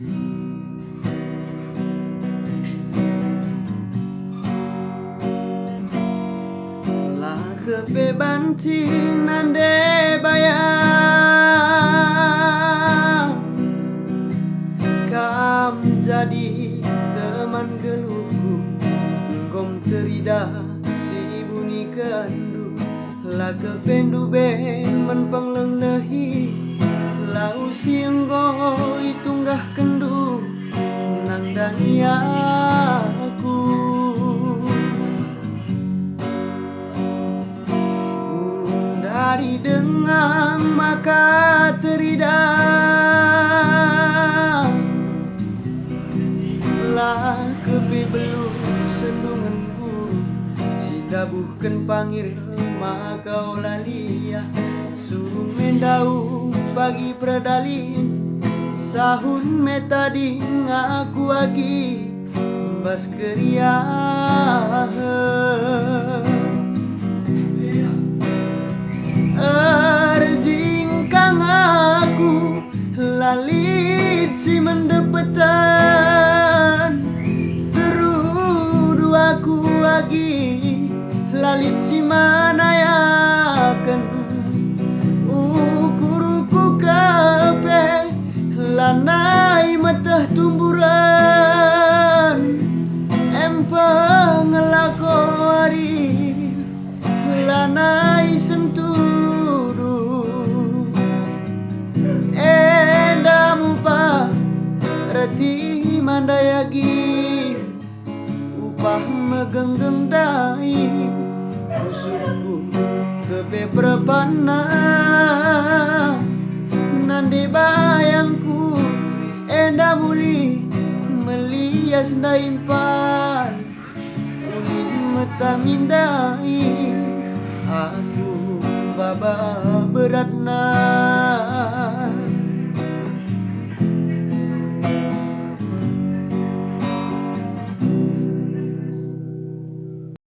Lah kebebanting nande bayang kam jadi teman geluhku gom terida si bunyi kendu la kependu ben menpangleng lehi la usieng go itunggah kendu nang dani aku dari dengang maka terida lah kepe belum sendunganku sindabuhkan pangir maka olalia suruh mendau pagi pradalin sahun metadi ngaku agi bas keriah erjingkang aku lalit si mendepetan terudu aku agi lalit si manayaken ukuruku kape lanai matah tumburan empang ngelako hari lanai sentudu endamu pa reti mandayagi upah megenggeng dai usuku kepe prapana nande bayangku enda muli melias naimpan uli mata mindai aku baba beratna